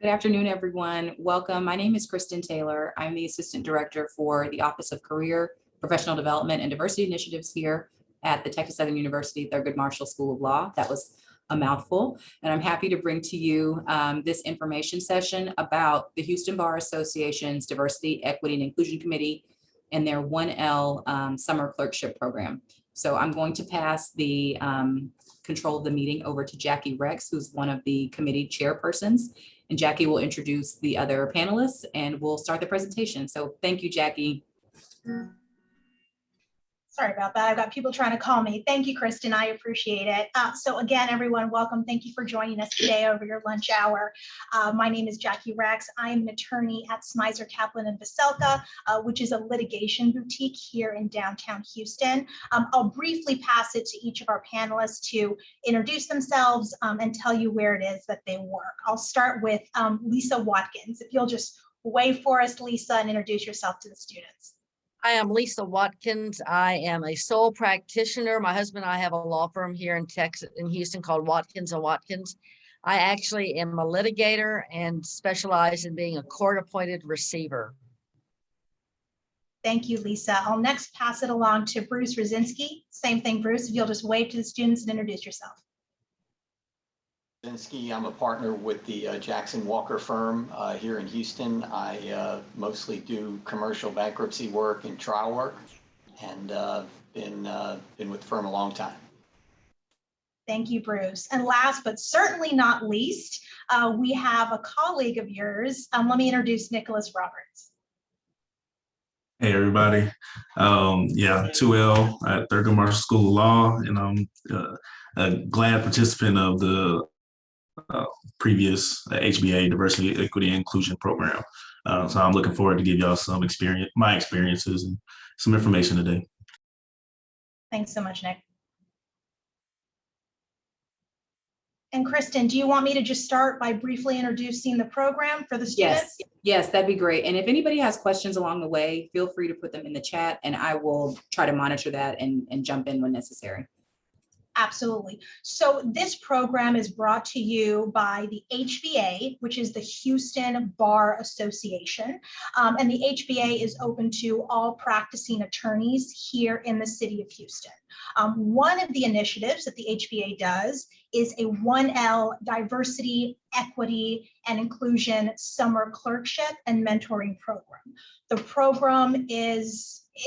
Good afternoon, everyone. Welcome. My name is Kristen Taylor. I'm the Assistant Director for the Office of Career, Professional Development, and Diversity Initiatives here at the Texas Southern University Thurgood Marshall School of Law. That was a mouthful. And I'm happy to bring to you this information session about the Houston Bar Association's Diversity, Equity, and Inclusion Committee and their 1L Summer Clerkship Program. So I'm going to pass the control of the meeting over to Jackie Rex, who's one of the committee chairpersons. And Jackie will introduce the other panelists and we'll start the presentation. So thank you, Jackie. Sorry about that. I've got people trying to call me. Thank you, Kristen. I appreciate it. So again, everyone, welcome. Thank you for joining us today over your lunch hour. My name is Jackie Rex. I am an attorney at Smizer, Kaplan & Veselka, which is a litigation boutique here in downtown Houston. I'll briefly pass it to each of our panelists to introduce themselves and tell you where it is that they work. I'll start with Lisa Watkins. If you'll just wave for us, Lisa, and introduce yourself to the students. Hi, I'm Lisa Watkins. I am a sole practitioner. My husband and I have a law firm here in Texas, in Houston, called Watkins & Watkins. I actually am a litigator and specialize in being a court-appointed receiver. Thank you, Lisa. I'll next pass it along to Bruce Rozinski. Same thing, Bruce, if you'll just wave to the students and introduce yourself. Rozinski, I'm a partner with the Jackson Walker firm here in Houston. I mostly do commercial bankruptcy work and trial work, and been with the firm a long time. Thank you, Bruce. And last but certainly not least, we have a colleague of yours. Let me introduce Nicholas Roberts. Hey everybody, 2L at Thurgood Marshall School of Law, and I'm a glad participant of the previous HBA Diversity, Equity, and Inclusion Program. So I'm looking forward to give y'all some my experiences and some information today. Thanks so much, Nick. And Kristen, do you want me to just start by briefly introducing the program for the students? Yes, that'd be great. And if anybody has questions along the way, feel free to put them in the chat and I will try to monitor that and jump in when necessary. Absolutely. So this program is brought to you by the HBA, which is the Houston Bar Association. And the HBA is open to all practicing attorneys here in the city of Houston. One of the initiatives that the HBA does is a 1L Diversity, Equity, and Inclusion Summer Clerkship and Mentoring Program. The program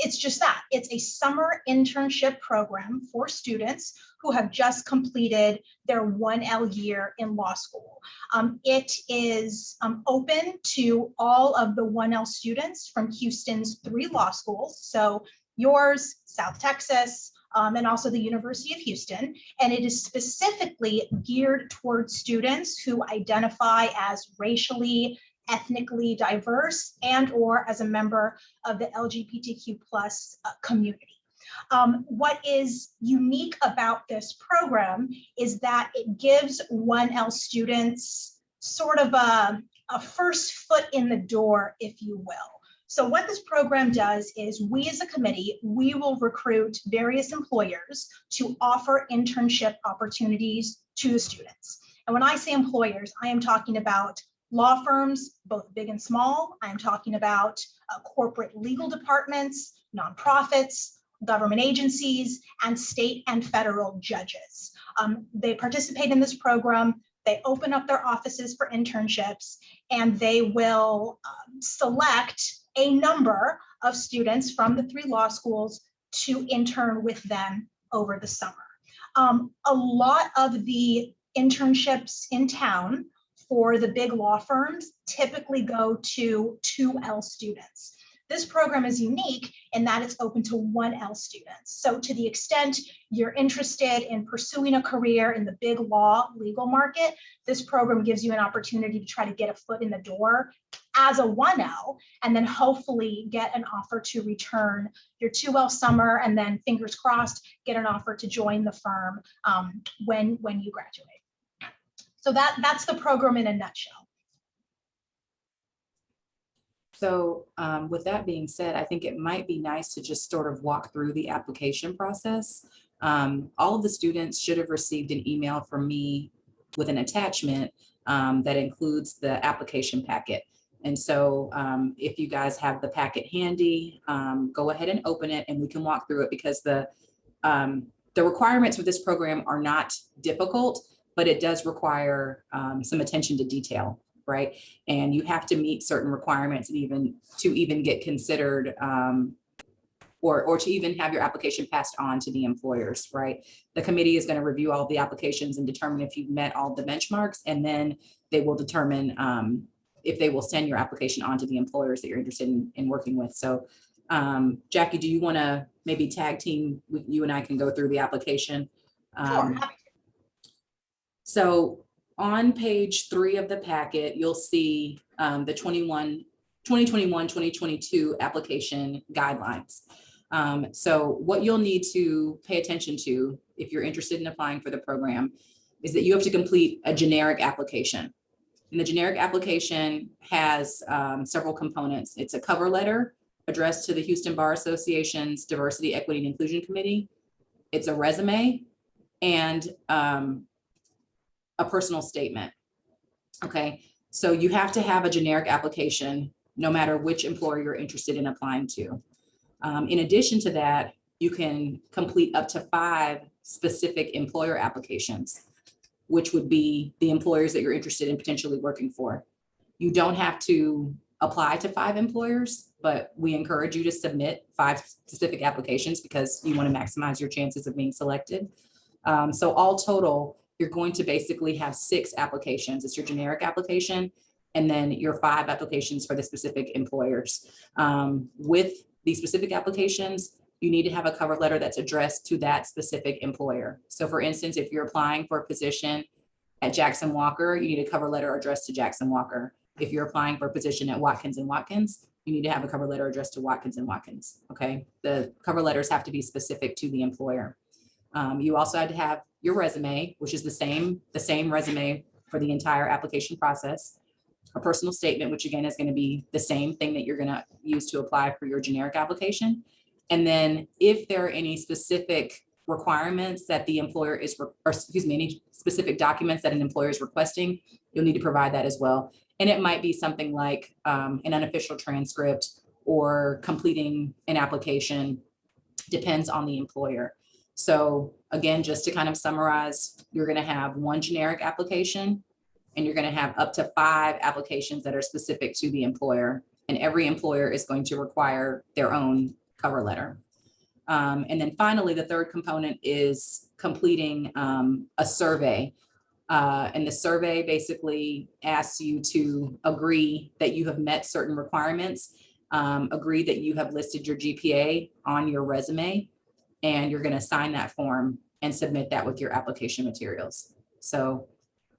it's just that. It's a summer internship program for students who have just completed their 1L year in law school. It is open to all of the 1L students from Houston's 3 law schools. So yours, South Texas, and also the University of Houston. And it is specifically geared towards students who identify as racially, ethnically diverse and or as a member of the LGBTQ+ community. What is unique about this program is that it gives 1L students sort of a first foot in the door, if you will. So what this program does is we as a committee, we will recruit various employers to offer internship opportunities to the students. And when I say employers, I am talking about law firms, both big and small. I'm talking about corporate legal departments, nonprofits, government agencies, and state and federal judges. They participate in this program. They open up their offices for internships, and they will select a number of students from the 3 law schools to intern with them over the summer. A lot of the internships in town for the big law firms typically go to 2L students. This program is unique in that it's open to 1L students. So to the extent you're interested in pursuing a career in the big law legal market, this program gives you an opportunity to try to get a foot in the door as a 1L, and then hopefully get an offer to return your 2L summer, and then fingers crossed, get an offer to join the firm when you graduate. So that's the program in a nutshell. So with that being said, I think it might be nice to just sort of walk through the application process. All of the students should have received an email from me with an attachment that includes the application packet. And so if you guys have the packet handy, go ahead and open it and we can walk through it, because the requirements for this program are not difficult, but it does require some attention to detail, right? And you have to meet certain requirements even to even get considered or to even have your application passed on to the employers, right? The committee is going to review all the applications and determine if you've met all the benchmarks, and then they will determine if they will send your application on to the employers that you're interested in working with. So Jackie, do you want to maybe tag team with you and I can go through the application? Sure. So on page 3 of the packet, you'll see the 2021-2022 application guidelines. So what you'll need to pay attention to if you're interested in applying for the program is that you have to complete a generic application. And the generic application has several components. It's a cover letter addressed to the Houston Bar Association's Diversity, Equity, and Inclusion Committee. It's a resume and a personal statement. Okay, so you have to have a generic application no matter which employer you're interested in applying to. In addition to that, you can complete up to 5 specific employer applications, which would be the employers that you're interested in potentially working for. You don't have to apply to 5 employers, but we encourage you to submit 5 specific applications because you want to maximize your chances of being selected. So all total, you're going to basically have 6 applications. It's your generic application, and then your 5 applications for the specific employers. With these specific applications, you need to have a cover letter that's addressed to that specific employer. So for instance, if you're applying for a position at Jackson Walker, you need a cover letter addressed to Jackson Walker. If you're applying for a position at Watkins & Watkins, you need to have a cover letter addressed to Watkins & Watkins, okay? The cover letters have to be specific to the employer. You also had to have your resume, which is the same resume for the entire application process. A personal statement, which again is going to be the same thing that you're going to use to apply for your generic application. And then if there are any specific requirements that the employer is, any specific documents that an employer is requesting, you'll need to provide that as well. And it might be something like an unofficial transcript or completing an application, depends on the employer. So again, just to kind of summarize, you're going to have 1 generic application, and you're going to have up to 5 applications that are specific to the employer. And every employer is going to require their own cover letter. And then finally, the third component is completing a survey. And the survey basically asks you to agree that you have met certain requirements, agree that you have listed your GPA on your resume, and you're going to sign that form and submit that with your application materials. So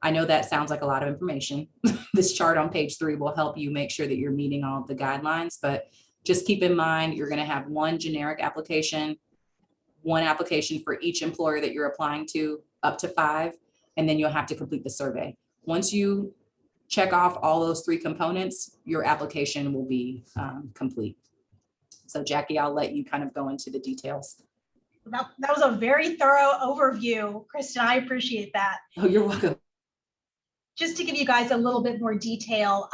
I know that sounds like a lot of information. This chart on page 3 will help you make sure that you're meeting all of the guidelines, but just keep in mind, you're going to have 1 generic application, 1 application for each employer that you're applying to, up to 5, and then you'll have to complete the survey. Once you check off all those 3 components, your application will be complete. So Jackie, I'll let you kind of go into the details. That was a very thorough overview, Kristen. I appreciate that. Oh, you're welcome. Just to give you guys a little bit more detail,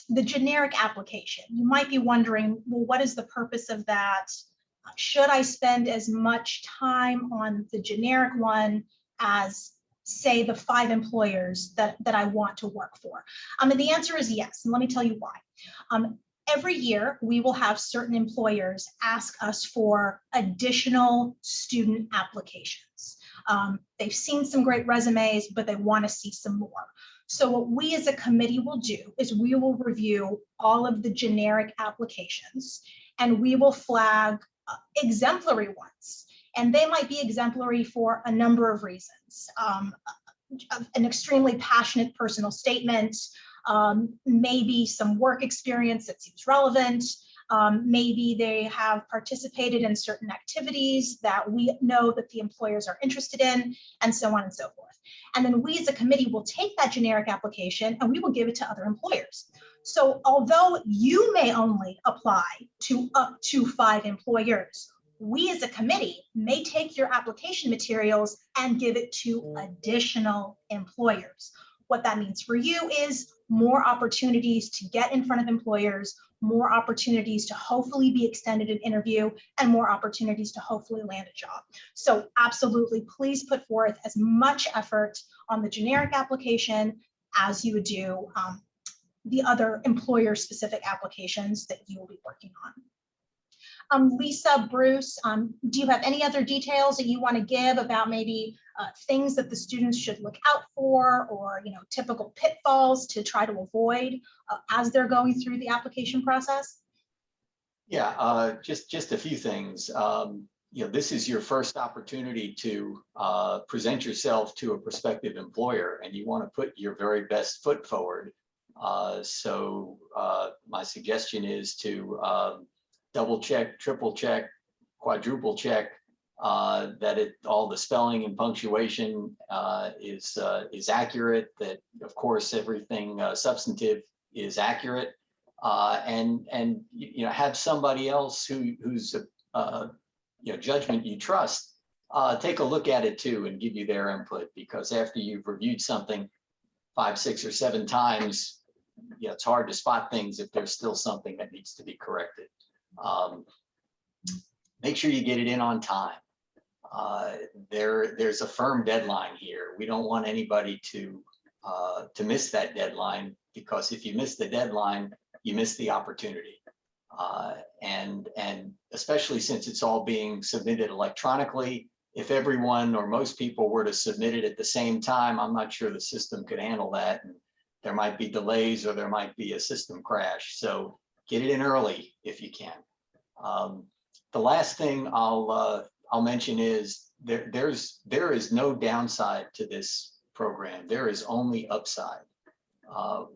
the generic application, you might be wondering, well, what is the purpose of that? Should I spend as much time on the generic one as, say, the 5 employers that I want to work for? And the answer is yes, and let me tell you why. Every year, we will have certain employers ask us for additional student applications. They've seen some great resumes, but they want to see some more. So what we as a committee will do is we will review all of the generic applications, and we will flag exemplary ones. And they might be exemplary for a number of reasons. An extremely passionate personal statement, maybe some work experience that seems relevant, maybe they have participated in certain activities that we know that the employers are interested in, and so on and so forth. And then we as a committee will take that generic application and we will give it to other employers. So although you may only apply to up to 5 employers, we as a committee may take your application materials and give it to additional employers. What that means for you is more opportunities to get in front of employers, more opportunities to hopefully be extended an interview, and more opportunities to hopefully land a job. So absolutely, please put forth as much effort on the generic application as you would do the other employer-specific applications that you will be working on. Lisa, Bruce, do you have any other details that you want to give about maybe things that the students should look out for, or typical pitfalls to try to avoid as they're going through the application process? Yeah, just a few things. This is your first opportunity to present yourself to a prospective employer, and you want to put your very best foot forward. So my suggestion is to double check, triple check, quadruple check that all the spelling and punctuation is accurate, that of course everything substantive is accurate, and have somebody else who's judgment you trust take a look at it too and give you their input, because after you've reviewed something 5, 6, or 7 times, it's hard to spot things if there's still something that needs to be corrected. Make sure you get it in on time. There's a firm deadline here. We don't want anybody to miss that deadline, because if you miss the deadline, you miss the opportunity. And especially since it's all being submitted electronically, if everyone or most people were to submit it at the same time, I'm not sure the system could handle that. And there might be delays, or there might be a system crash. So get it in early if you can. The last thing I'll mention is there is no downside to this program. There is only upside.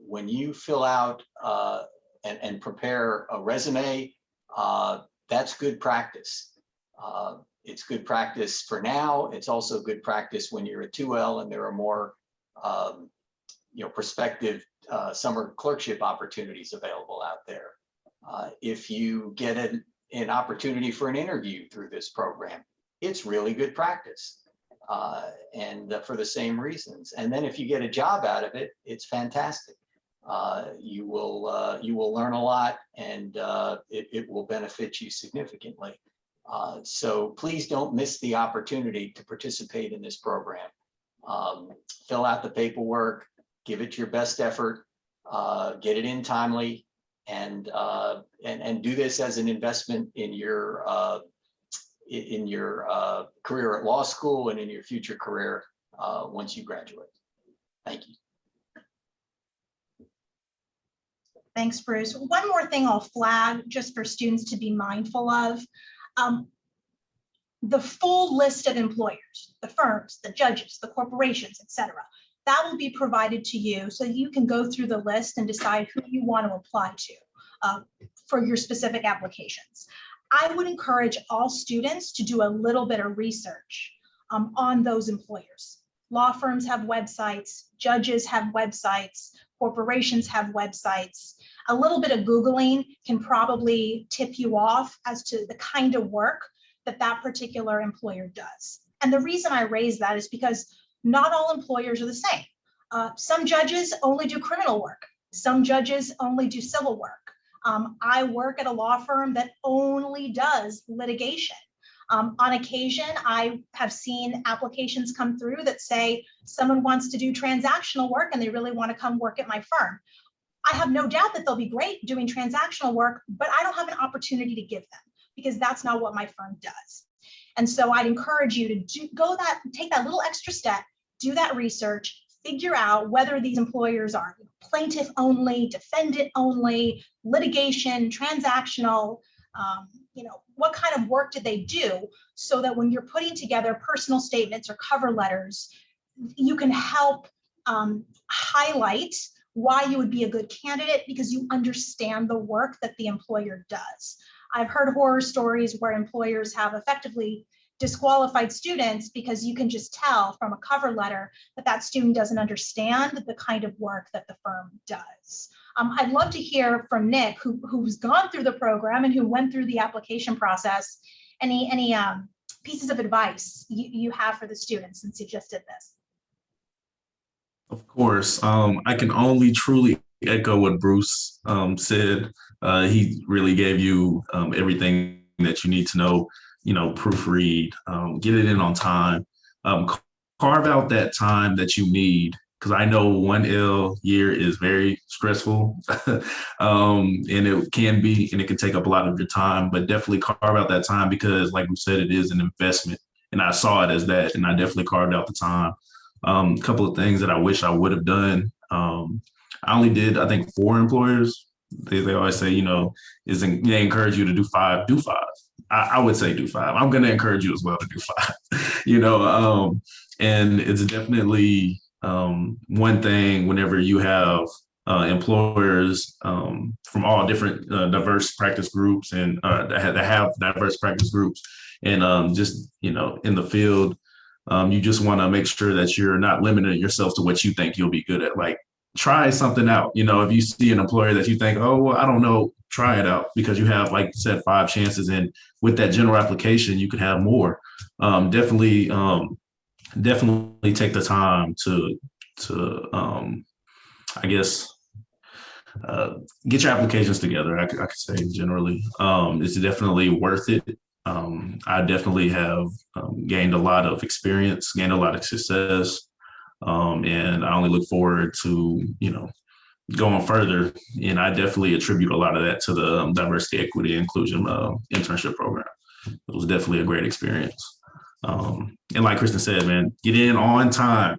When you fill out and prepare a resume, that's good practice. It's good practice for now. It's also good practice when you're a 2L and there are more prospective summer clerkship opportunities available out there. If you get an opportunity for an interview through this program, it's really good practice, and for the same reasons. And then if you get a job out of it, it's fantastic. You will learn a lot, and it will benefit you significantly. So please don't miss the opportunity to participate in this program. Fill out the paperwork, give it your best effort, get it in timely, and do this as an investment in your career at law school and in your future career once you graduate. Thank you. Thanks, Bruce. One more thing I'll flag just for students to be mindful of. The full list of employers, the firms, the judges, the corporations, etc. That will be provided to you, so you can go through the list and decide who you want to apply to for your specific applications. I would encourage all students to do a little bit of research on those employers. Law firms have websites, judges have websites, corporations have websites. A little bit of Googling can probably tip you off as to the kind of work that particular employer does. And the reason I raise that is because not all employers are the same. Some judges only do criminal work. Some judges only do civil work. I work at a law firm that only does litigation. On occasion, I have seen applications come through that say someone wants to do transactional work and they really want to come work at my firm. I have no doubt that they'll be great doing transactional work, but I don't have an opportunity to give them because that's not what my firm does. And so I'd encourage you to take that little extra step, do that research, figure out whether these employers are plaintiff only, defendant only, litigation, transactional, what kind of work do they do, so that when you're putting together personal statements or cover letters, you can help highlight why you would be a good candidate because you understand the work that the employer does. I've heard horror stories where employers have effectively disqualified students because you can just tell from a cover letter that student doesn't understand the kind of work that the firm does. I'd love to hear from Nick, who's gone through the program and who went through the application process. Any pieces of advice you have for the students since you just did this? Of course, I can only truly echo what Bruce said. He really gave you everything that you need to know. Proofread, get it in on time, um, carve out that time that you need. Because I know 1L year is very stressful, and it can be, and it can take up a lot of your time. But definitely carve out that time because, like we said, it is an investment, and I saw it as that, and I definitely carved out the time. A couple of things that I wish I would have done. I only did, I think, 4 employers. They always say, they encourage you to do five. I would say do five. I'm going to encourage you as well to do five, and it's definitely one thing whenever you have employers from all different diverse practice groups and that have diverse practice groups and just, in the field you just want to make sure that you're not limiting yourself to what you think you'll be good at. Like, try something out. If you see an employer that you think, oh, well, I don't know, try it out because you have, like you said, 5 chances. And with that general application, you can have more. Definitely take the time to I guess, get your applications together. I could say generally, it's definitely worth it. I definitely have gained a lot of experience, gained a lot of success, and I only look forward to going further. And I definitely attribute a lot of that to the diversity, equity, inclusion internship program. It was definitely a great experience. And like Kristen said, man, get in on time.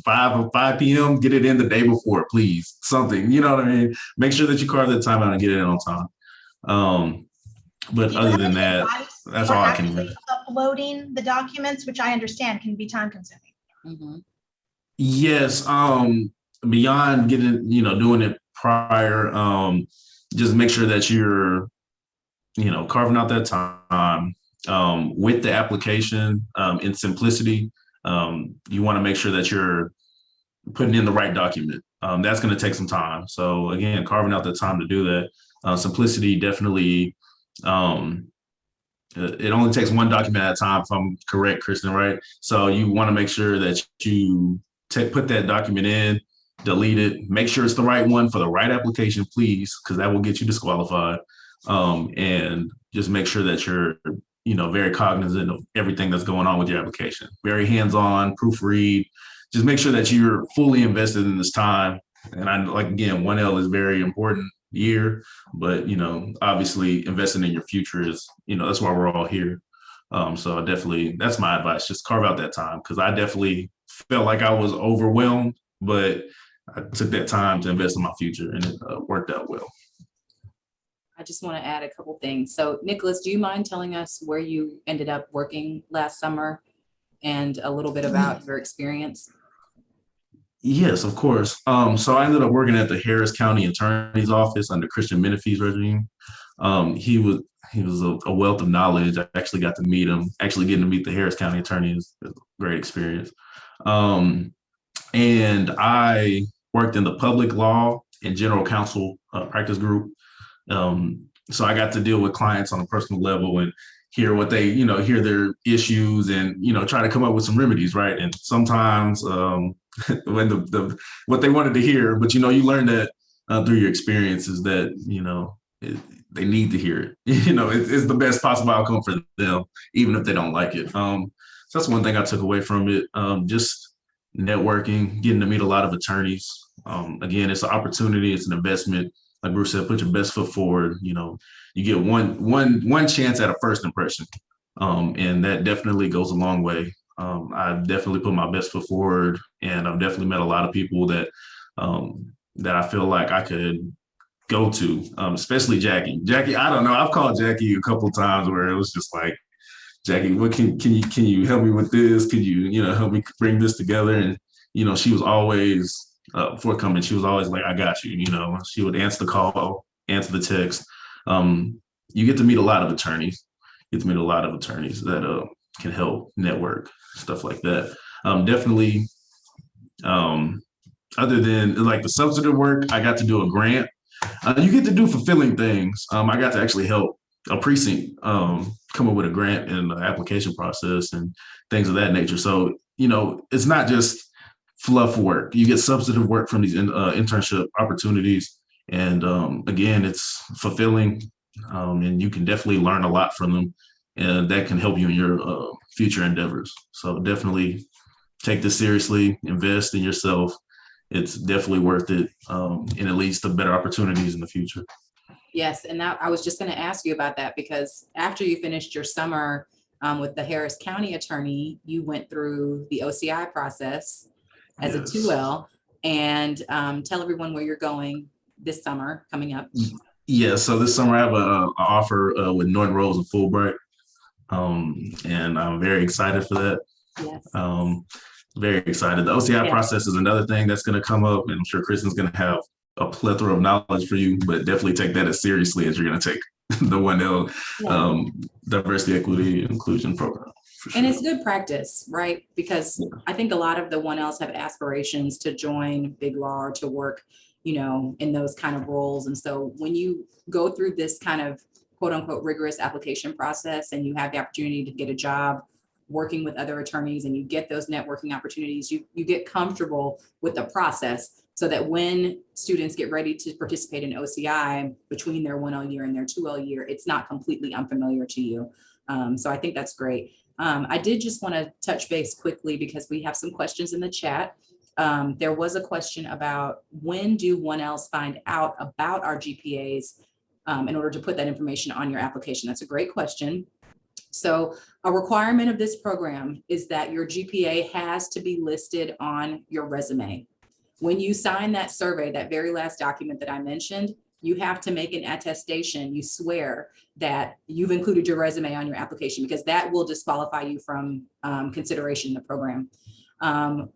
5 p.m. Get it in the day before, please. Something, you know what I mean? Make sure that you carve that time out and get it in on time. But Do you other have than any that, advice that's for all I can. actually uploading the documents, which I understand can be time consuming? Mhm. Yes, beyond getting, doing it prior, just make sure that you're, carving out that time with the application in simplicity. You want to make sure that you're putting in the right document. That's going to take some time. So again, carving out the time to do that. Simplicity definitely. It only takes one document at a time, if I'm correct, Kristen, right? So you want to make sure that you put that document in, delete it, make sure it's the right one for the right application, please, because that will get you disqualified. And just make sure that you're, very cognizant of everything that's going on with your application. Very hands-on, proofread. Just make sure that you're fully invested in this time. And I like again, 1L is very important year, but obviously investing in your future is, that's why we're all here. So definitely that's my advice. Just carve out that time because I definitely felt like I was overwhelmed, but I took that time to invest in my future and it worked out well. I just want to add a couple things. So Nicholas, do you mind telling us where you ended up working last summer and a little bit about your experience? Yes, of course. So I ended up working at the Harris County Attorney's Office under Christian Menifee's regime. He was a wealth of knowledge. I actually got to meet him. Actually, getting to meet the Harris County Attorney is a great experience. And I worked in the public law and general counsel practice group. So I got to deal with clients on a personal level and hear what they, hear their issues and, try to come up with some remedies, right? And sometimes when what they wanted to hear, but you learn that through your experiences that they need to hear it. It's the best possible outcome for them, even if they don't like it. So that's one thing I took away from it. Just networking, getting to meet a lot of attorneys. Again, it's an opportunity, it's an investment. Like Bruce said, put your best foot forward. You get one chance at a first impression, and that definitely goes a long way. I've definitely put my best foot forward, and I've definitely met a lot of people that that I feel like I could go to, especially Jackie. Jackie, I don't know. I've called Jackie a couple of times where it was just like, Jackie, what can you help me with this? Could you help me bring this together? And she was always forthcoming. She was always like, I got you. She would answer the call, answer the text. You get to meet a lot of attorneys. You get to meet a lot of attorneys that can help network, stuff like that. Definitely. Other than like the substantive work, I got to do a grant. You get to do fulfilling things. I got to actually help a precinct come up with a grant and the application process and things of that nature. So, it's not just fluff work. You get substantive work from these internship opportunities. And again, it's fulfilling, and you can definitely learn a lot from them. And that can help you in your future endeavors. So definitely take this seriously, invest in yourself. It's definitely worth it, and it leads to better opportunities in the future. Yes, and that I was just going to ask you about that, because after you finished your summer with the Harris County attorney, you went through the OCI process as a Yes. 2L, and tell everyone where you're going this summer coming up. Yeah, so this summer I have a offer with Norton Rose and Fulbright, and I'm very excited for that. Yes. Very excited. The OCI Yeah. process is another thing that's going to come up, and I'm sure Kristen's going to have a plethora of knowledge for you, but definitely take that as seriously as you're going to take the 1L diversity, equity, and inclusion program. And it's good practice, right? Because I think a lot of the 1Ls have aspirations to join big law or to work, in those kind of roles. And so when you go through this kind of quote unquote rigorous application process, and you have the opportunity to get a job working with other attorneys, and you get those networking opportunities, you get comfortable with the process, so that when students get ready to participate in OCI between their 1L year and their 2L year, it's not completely unfamiliar to you. So I think that's great. I did just want to touch base quickly because we have some questions in the chat. There was a question about when do 1Ls find out about our GPAs in order to put that information on your application? That's a great question. So a requirement of this program is that your GPA has to be listed on your resume. When you sign that survey, that very last document that I mentioned, you have to make an attestation. You swear that you've included your resume on your application, because that will disqualify you from consideration in the program.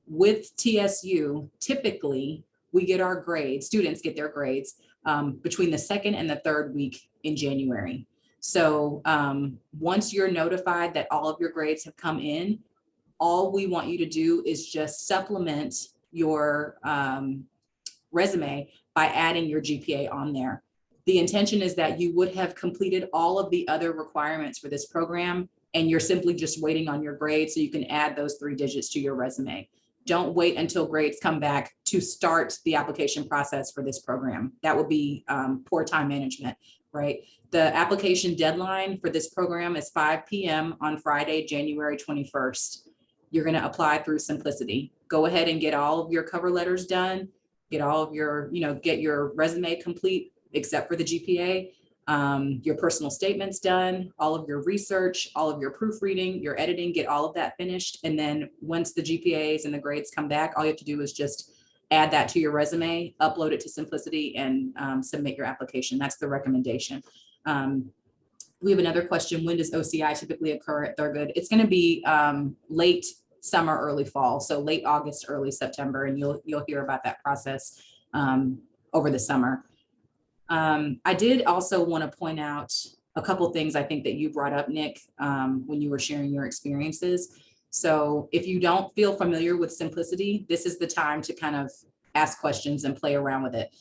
With TSU, typically we get our grades, students get their grades between the second and the third week in January. So once you're notified that all of your grades have come in, all we want you to do is just supplement your resume by adding your GPA on there. The intention is that you would have completed all of the other requirements for this program, and you're simply just waiting on your grades so you can add those 3 digits to your resume. Don't wait until grades come back to start the application process for this program. That would be poor time management, right? The application deadline for this program is 5 p.m. on Friday, January 21st. You're going to apply through Simplicity. Go ahead and get all of your cover letters done, get all of your, get your resume complete, except for the GPA, your personal statements done, all of your research, all of your proofreading, your editing, get all of that finished. And then once the GPAs and the grades come back, all you have to do is just add that to your resume, upload it to Simplicity, and submit your application. That's the recommendation. We have another question. When does OCI typically occur at Thurgood? It's going to be late summer, early fall. So late August, early September, and you'll hear about that process over the summer. I did also want to point out a couple things I think that you brought up, Nick, when you were sharing your experiences. So if you don't feel familiar with Simplicity, this is the time to kind of ask questions and play around with it.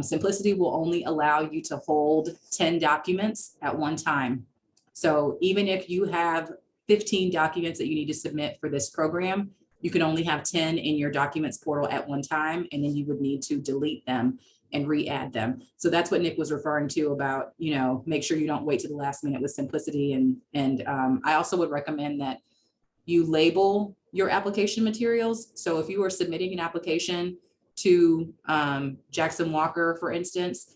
Simplicity will only allow you to hold 10 documents at one time. So even if you have 15 documents that you need to submit for this program, you can only have 10 in your documents portal at one time, and then you would need to delete them and re-add them. So that's what Nick was referring to about, make sure you don't wait to the last minute with Simplicity. And I also would recommend that you label your application materials. So if you are submitting an application to Jackson Walker, for instance,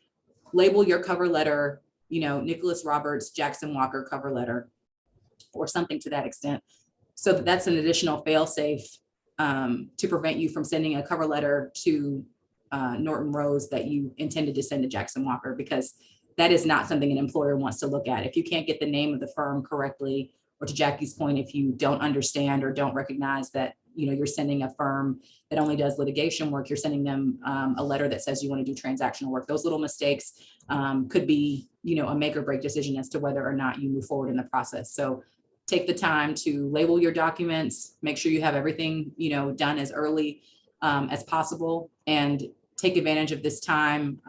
label your cover letter, Nicholas Roberts, Jackson Walker cover letter, or something to that extent. So that's an additional fail-safe to prevent you from sending a cover letter to Norton Rose that you intended to send to Jackson Walker, because that is not something an employer wants to look at. If you can't get the name of the firm correctly, or to Jackie's point, if you don't understand or don't recognize that, you're sending a firm that only does litigation work, you're sending them a letter that says you want to do transactional work. Those little mistakes could be, a make or break decision as to whether or not you move forward in the process. So take the time to label your documents, make sure you have everything, done as early as possible, and take advantage of this time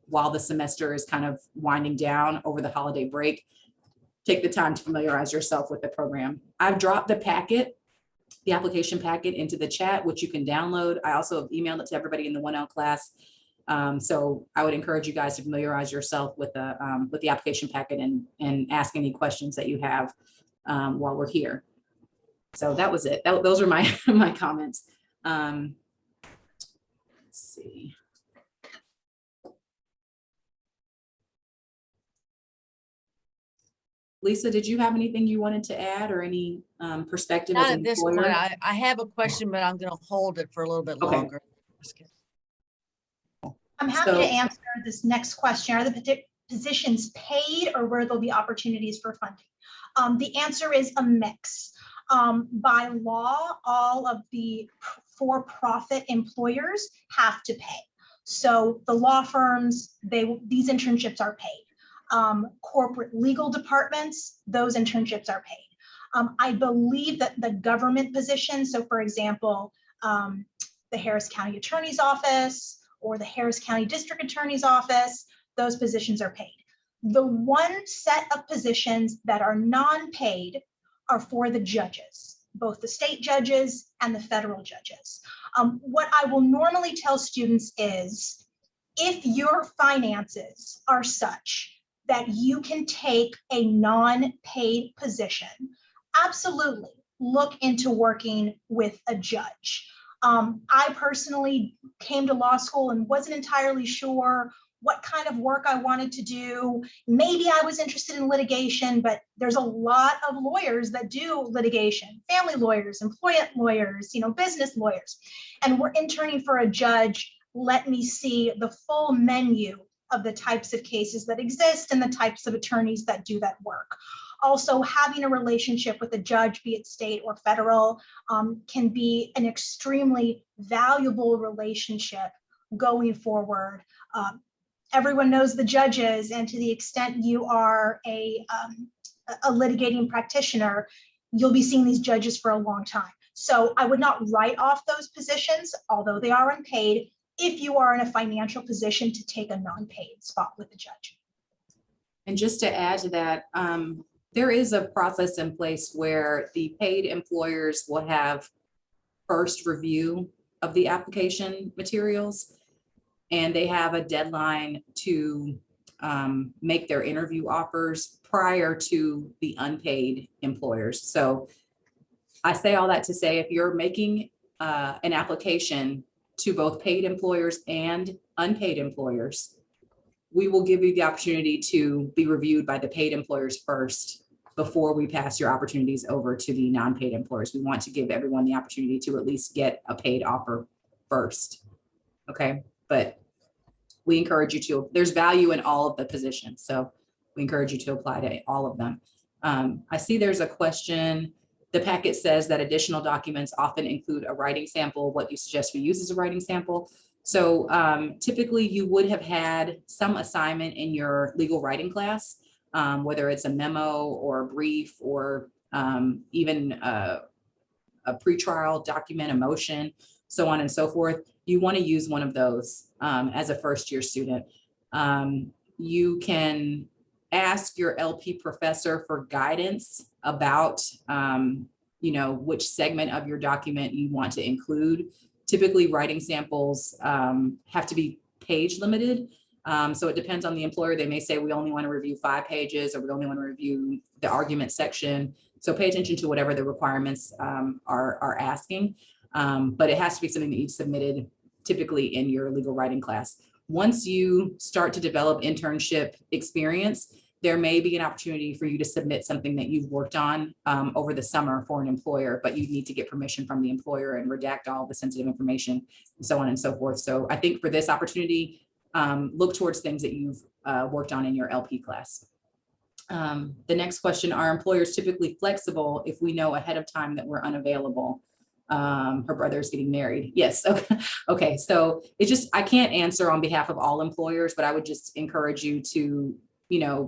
while the semester is kind of winding down over the holiday break. Take the time to familiarize yourself with the program. I've dropped the packet the application packet into the chat, which you can download. I also have emailed it to everybody in the 1L class. So I would encourage you guys to familiarize yourself with the application packet and ask any questions that you have while we're here. So that was it. Those are my my comments. Let's see. Lisa, did you have anything you wanted to add or any perspective Not as at an this employer? point. I have a question, but I'm going to hold it for a little bit Okay. longer. I'm happy to So- answer this next question. Are the positions paid or where there'll be opportunities for funding? The answer is a mix. By law, all of the for-profit employers have to pay. So the law firms, these internships are paid. Corporate legal departments, those internships are paid. I believe that the government positions, so for example, the Harris County Attorney's Office or the Harris County District Attorney's Office, those positions are paid. The one set of positions that are non-paid are for the judges, both the state judges and the federal judges. What I will normally tell students is, if your finances are such that you can take a non-paid position, absolutely look into working with a judge. I personally came to law school and wasn't entirely sure what kind of work I wanted to do. Maybe I was interested in litigation, but there's a lot of lawyers that do litigation, family lawyers, employment lawyers, business lawyers. And we're interning for a judge. Let me see the full menu of the types of cases that exist and the types of attorneys that do that work. Also, having a relationship with a judge, be it state or federal, can be an extremely valuable relationship going forward. Everyone knows the judges, and to the extent you are a litigating practitioner, you'll be seeing these judges for a long time. So I would not write off those positions, although they are unpaid, if you are in a financial position to take a non-paid spot with the judge. And just to add to that, there is a process in place where the paid employers will have first review of the application materials, and they have a deadline to make their interview offers prior to the unpaid employers. So I say all that to say, if you're making an application to both paid employers and unpaid employers, we will give you the opportunity to be reviewed by the paid employers first before we pass your opportunities over to the non-paid employers. We want to give everyone the opportunity to at least get a paid offer first. Okay, but we encourage you to, there's value in all of the positions. So we encourage you to apply to all of them. I see there's a question. The packet says that additional documents often include a writing sample. What you suggest we use as a writing sample? So typically you would have had some assignment in your legal writing class, whether it's a memo or a brief or even a pretrial document, a motion, so on and so forth. You want to use one of those as a first-year student. You can ask your LP professor for guidance about which segment of your document you want to include. Typically, writing samples have to be page limited. So it depends on the employer. They may say we only want to review 5 pages, or we only want to review the argument section. So pay attention to whatever the requirements are asking. But it has to be something that you've submitted typically in your legal writing class. Once you start to develop internship experience, there may be an opportunity for you to submit something that you've worked on over the summer for an employer, but you need to get permission from the employer and redact all the sensitive information and so on and so forth. So I think for this opportunity, look towards things that you've worked on in your LP class. The next question, are employers typically flexible if we know ahead of time that we're unavailable? Her brother's getting married. Yes. Okay. So it's just, I can't answer on behalf of all employers, but I would just encourage you to,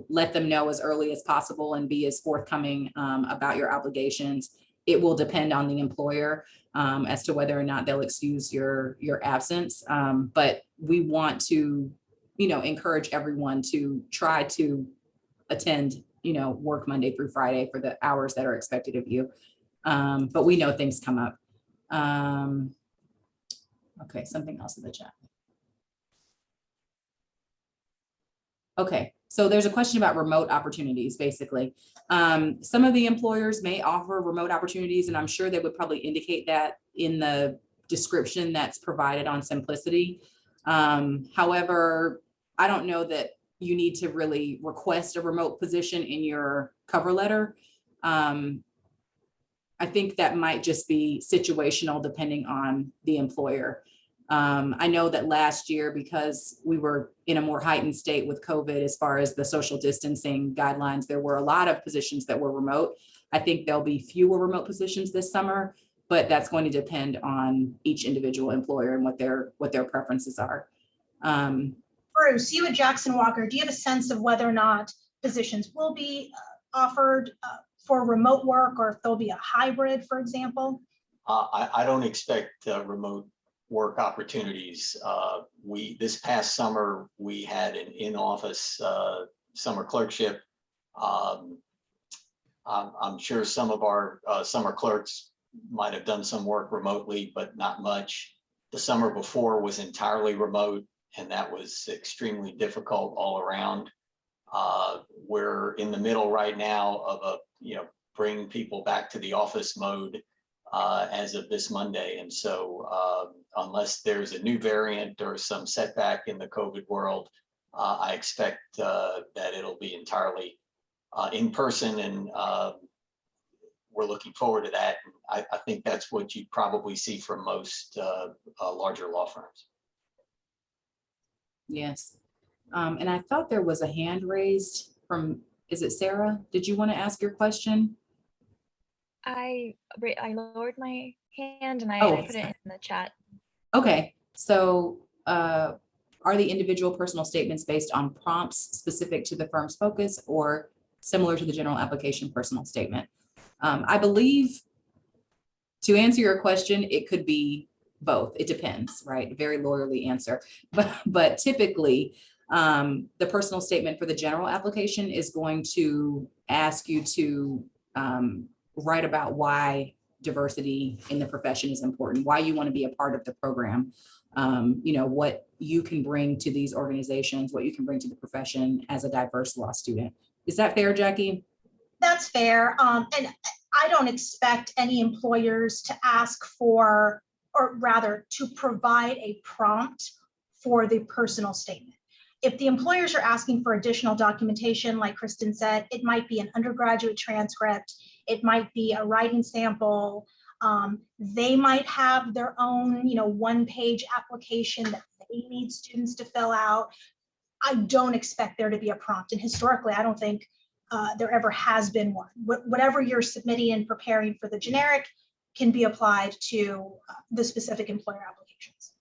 let them know as early as possible and be as forthcoming about your obligations. It will depend on the employer as to whether or not they'll excuse your absence. But we want to, encourage everyone to try to attend, work Monday through Friday for the hours that are expected of you. But we know things come up. Okay, something else in the chat. Okay, so there's a question about remote opportunities, basically. Some of the employers may offer remote opportunities, and I'm sure they would probably indicate that in the description that's provided on Simplicity. However, I don't know that you need to really request a remote position in your cover letter. I think that might just be situational depending on the employer. I know that last year, because we were in a more heightened state with COVID as far as the social distancing guidelines, there were a lot of positions that were remote. I think there'll be fewer remote positions this summer, but that's going to depend on each individual employer and what their preferences are. Bruce, you at Jackson Walker, do you have a sense of whether or not positions will be offered for remote work, or if there'll be a hybrid, for example? I don't expect remote work opportunities. This past summer, we had an in-office summer clerkship. I'm sure some of our summer clerks might have done some work remotely, but not much. The summer before was entirely remote, and that was extremely difficult all around. We're in the middle right now of bring people back to the office mode as of this Monday. And so unless there's a new variant or some setback in the COVID world, I expect that it'll be entirely in person, and we're looking forward to that. I think that's what you probably see from most larger law firms. Yes. And I thought there was a hand raised from, is it Sarah? Did you want to ask your question? I lowered my hand and I put it in the chat. Okay, so are the individual personal statements based on prompts specific to the firm's focus or similar to the general application personal statement? I believe, to answer your question, it could be both. It depends, right? Very lawyerly answer. But typically, the personal statement for the general application is going to ask you to write about why diversity in the profession is important, why you want to be a part of the program, what you can bring to these organizations, what you can bring to the profession as a diverse law student. Is that fair, Jackie? That's fair. And I don't expect any employers to ask for, or rather to provide a prompt for the personal statement. If the employers are asking for additional documentation, like Kristen said, it might be an undergraduate transcript, it might be a writing sample, they might have their own, one-page application that they need students to fill out. I don't expect there to be a prompt, and historically, I don't think there ever has been one. Whatever you're submitting and preparing for the generic can be applied to the specific employer applications.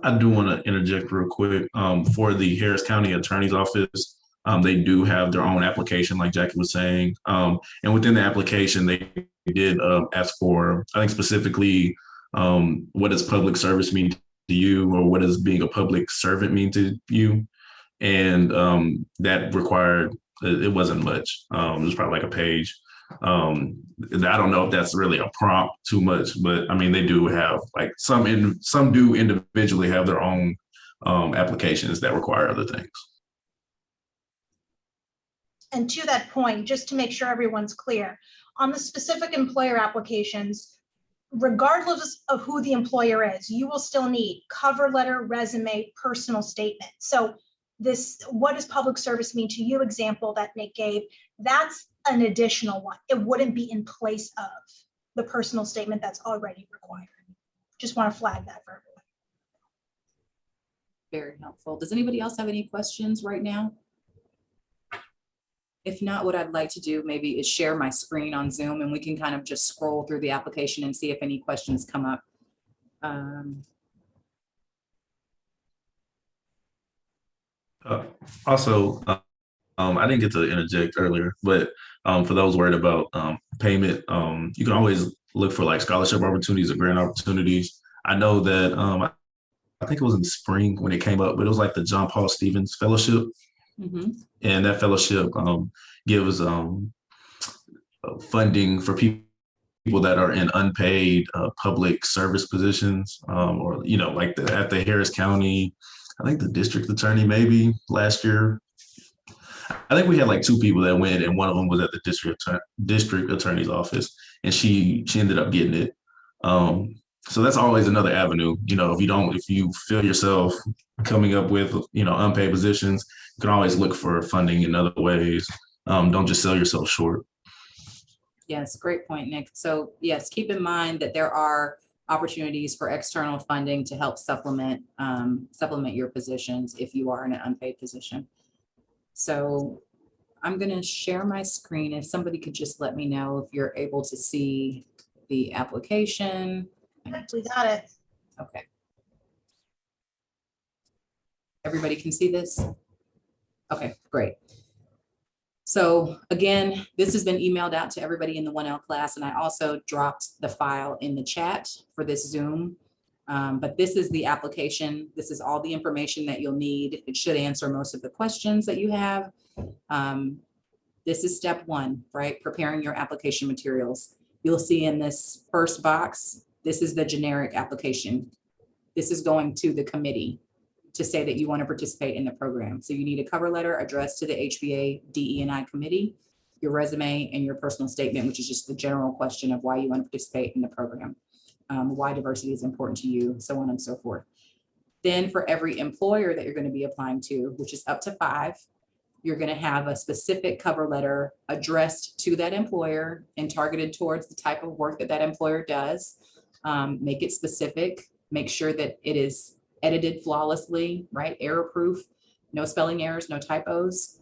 I do want to interject real quick. For the Harris County Attorney's Office, they do have their own application, like Jackie was saying. And within the application, they did ask for, I think specifically, what does public service mean to you, or what does being a public servant mean to you? And that required, it wasn't much. It was probably like a page. I don't know if that's really a prompt too much, but I mean, they do have like some do individually have their own applications that require other things. And to that point, just to make sure everyone's clear, on the specific employer applications, regardless of who the employer is, you will still need cover letter, resume, personal statement. So this, what does public service mean to you example that Nick gave, that's an additional one. It wouldn't be in place of the personal statement that's already required. Just want to flag that for everyone. Very helpful. Does anybody else have any questions right now? If not, what I'd like to do maybe is share my screen on Zoom, and we can kind of just scroll through the application and see if any questions come up. Also, I didn't get to interject earlier, but for those worried about payment, you can always look for like scholarship opportunities or grant opportunities. I know that I think it was in the spring when it came up, but it was like the John Paul Stevens Fellowship. Mm-hmm. And that fellowship gives funding for people that are in unpaid public service positions, or like at the Harris County, I think the district attorney maybe last year. I think we had like two people that went, and one of them was at the district attorney's office, and she ended up getting it. So that's always another avenue. If you feel yourself coming up with unpaid positions, you can always look for funding in other ways. Don't just sell yourself short. Yes, great point, Nick. So yes, keep in mind that there are opportunities for external funding to help supplement your positions if you are in an unpaid position. So I'm going to share my screen. If somebody could just let me know if you're able to see the application. We got it. Okay. Everybody can see this? Okay, great. So again, this has been emailed out to everybody in the 1L class, and I also dropped the file in the chat for this Zoom. But this is the application. This is all the information that you'll need. It should answer most of the questions that you have. This is step one, right? Preparing your application materials. You'll see in this first box, this is the generic application. This is going to the committee to say that you want to participate in the program. So you need a cover letter addressed to the HBA DE&I committee, your resume, and your personal statement, which is just the general question of why you want to participate in the program, why diversity is important to you, so on and so forth. Then for every employer that you're going to be applying to, which is up to 5, you're going to have a specific cover letter addressed to that employer and targeted towards the type of work that that employer does. Make it specific, make sure that it is edited flawlessly, right? Error proof, no spelling errors, no typos.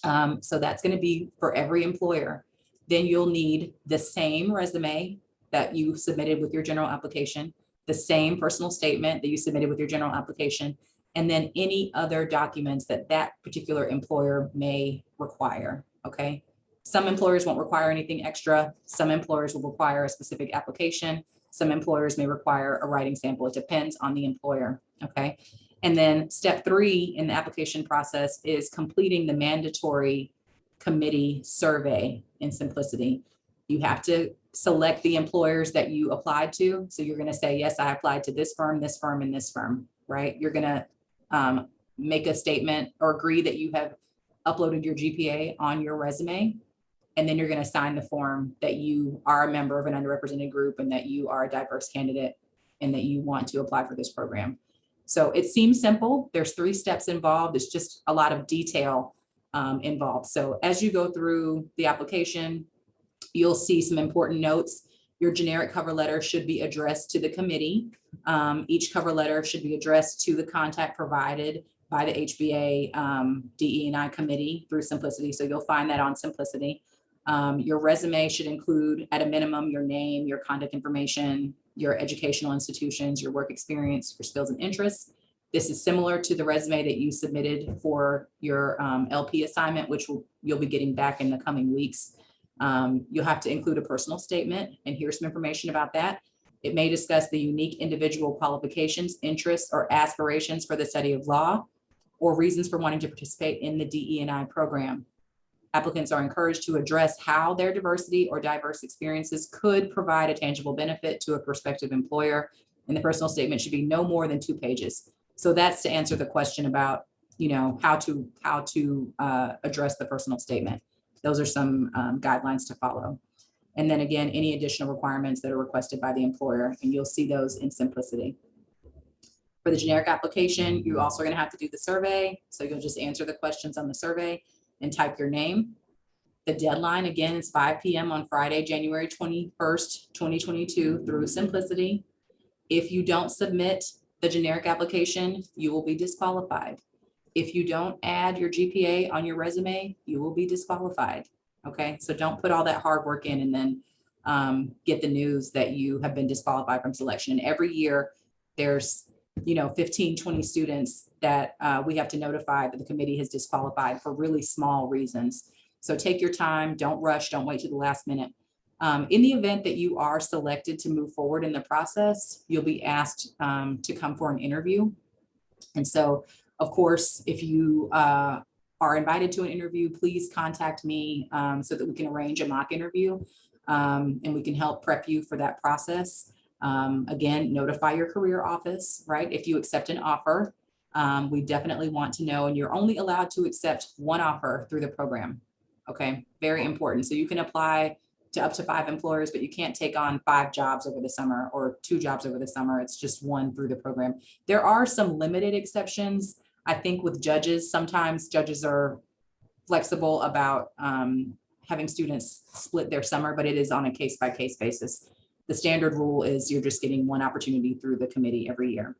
So that's going to be for every employer. Then you'll need the same resume that you submitted with your general application, the same personal statement that you submitted with your general application, and then any other documents that that particular employer may require, okay? Some employers won't require anything extra. Some employers will require a specific application. Some employers may require a writing sample. It depends on the employer, okay? And then step 3 in the application process is completing the mandatory committee survey in Simplicity. You have to select the employers that you applied to. So you're gonna say, yes, I applied to this firm, and this firm, right? You're gonna make a statement or agree that you have uploaded your GPA on your resume. And then you're going to sign the form that you are a member of an underrepresented group and that you are a diverse candidate and that you want to apply for this program. So it seems simple. There's 3 steps involved. It's just a lot of detail involved. So as you go through the application, you'll see some important notes. Your generic cover letter should be addressed to the committee. Each cover letter should be addressed to the contact provided by the HBA DE&I committee through Simplicity. So you'll find that on Simplicity. Your resume should include, at a minimum, your name, your contact information, your educational institutions, your work experience, your skills and interests. This is similar to the resume that you submitted for your LP assignment, which you'll be getting back in the coming weeks. You'll have to include a personal statement, and here's some information about that. It may discuss the unique individual qualifications, interests, or aspirations for the study of law, or reasons for wanting to participate in the DE&I program. Applicants are encouraged to address how their diversity or diverse experiences could provide a tangible benefit to a prospective employer, and the personal statement should be no more than 2 pages. So that's to answer the question about, how to address the personal statement. Those are some guidelines to follow. And then again, any additional requirements that are requested by the employer, and you'll see those in Simplicity. For the generic application, you're also going to have to do the survey. So you'll just answer the questions on the survey and type your name. The deadline, again, is 5 p.m. on Friday, January 21st, 2022 through Simplicity. If you don't submit the generic application, you will be disqualified. If you don't add your GPA on your resume, you will be disqualified. Okay, so don't put all that hard work in and then get the news that you have been disqualified from selection. And every year there's 15, 20 students that we have to notify that the committee has disqualified for really small reasons. So take your time, don't rush, don't wait to the last minute. In the event that you are selected to move forward in the process, you'll be asked to come for an interview. And so, of course, if you are are invited to an interview, please contact me so that we can arrange a mock interview and we can help prep you for that process. Again, notify your career office, right? If you accept an offer, we definitely want to know, and you're only allowed to accept one offer through the program. Okay, very important. So you can apply to up to 5 employers, but you can't take on 5 jobs over the summer or 2 jobs over the summer. It's just one through the program. There are some limited exceptions. I think with judges, sometimes judges are flexible about having students split their summer, but it is on a case-by-case basis. The standard rule is you're just getting one opportunity through the committee every year.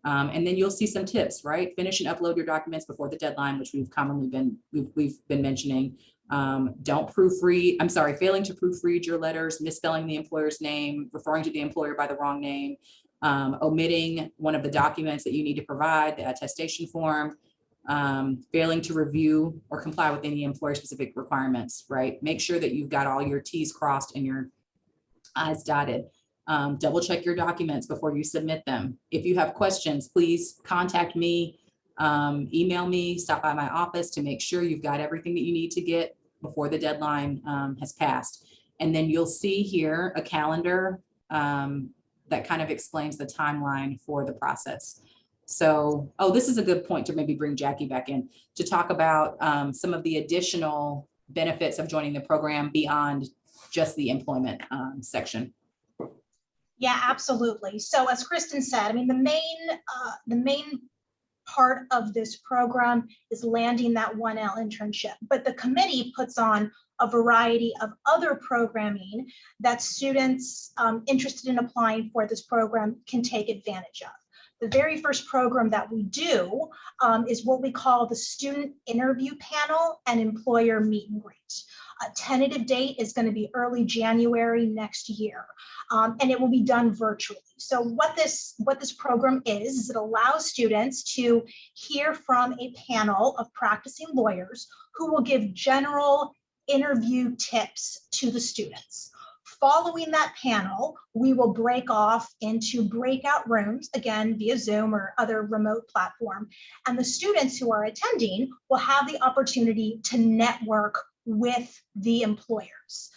And then you'll see some tips, right? Finish and upload your documents before the deadline, which we've been mentioning. Don't proofread, failing to proofread your letters, misspelling the employer's name, referring to the employer by the wrong name, omitting one of the documents that you need to provide, the attestation form, failing to review or comply with any employer-specific requirements, right? Make sure that you've got all your T's crossed and your I's dotted. Double check your documents before you submit them. If you have questions, please contact me, email me, stop by my office to make sure you've got everything that you need to get before the deadline has passed. And then you'll see here a calendar that kind of explains the timeline for the process. So, this is a good point to maybe bring Jackie back in to talk about some of the additional benefits of joining the program beyond just the employment section. Yeah, absolutely. So as Kristen said, I mean, the main part of this program is landing that 1L internship, but the committee puts on a variety of other programming that students interested in applying for this program can take advantage of. The very first program that we do is what we call the Student Interview Panel and Employer Meet and Greet. A tentative date is going to be early January next year, and it will be done virtually. So what this program is it allows students to hear from a panel of practicing lawyers who will give general interview tips to the students. Following that panel, we will break off into breakout rooms, again, via Zoom or other remote platform. And the students who are attending will have the opportunity to network with the employers.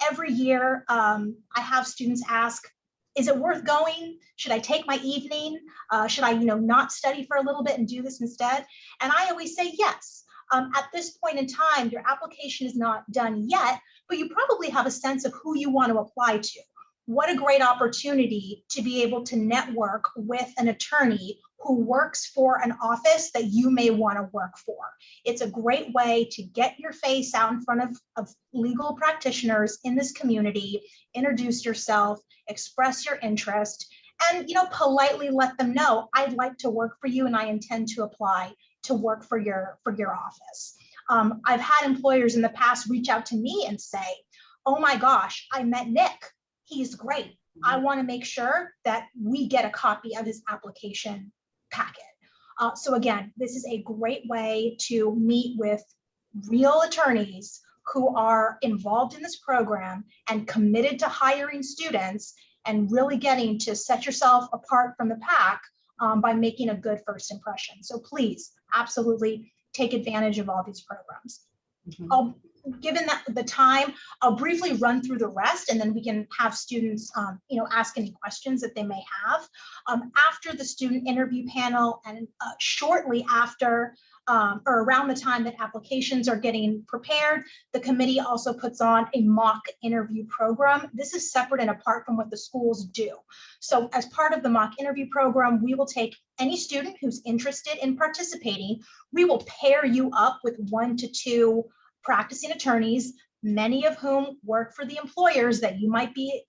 Every year, I have students ask, is it worth going? Should I take my evening? Should I, not study for a little bit and do this instead? And I always say yes. At this point in time, your application is not done yet, but you probably have a sense of who you want to apply to. What a great opportunity to be able to network with an attorney who works for an office that you may want to work for. It's a great way to get your face out in front of legal practitioners in this community, introduce yourself, express your interest, and politely let them know, I'd like to work for you and I intend to apply to work for your office. I've had employers in the past reach out to me and say, oh my gosh, I met Nick. He's great. I want to make sure that we get a copy of his application packet. So again, this is a great way to meet with real attorneys who are involved in this program and committed to hiring students and really getting to set yourself apart from the pack by making a good first impression. So please, absolutely take advantage of all these programs. Given that the time, I'll briefly run through the rest and then we can have students ask any questions that they may have. After the student interview panel and shortly after or around the time that applications are getting prepared, the committee also puts on a mock interview program. This is separate and apart from what the schools do. So as part of the mock interview program, we will take any student who's interested in participating. We will pair you up with 1 to 2 practicing attorneys, many of whom work for the employers that you might be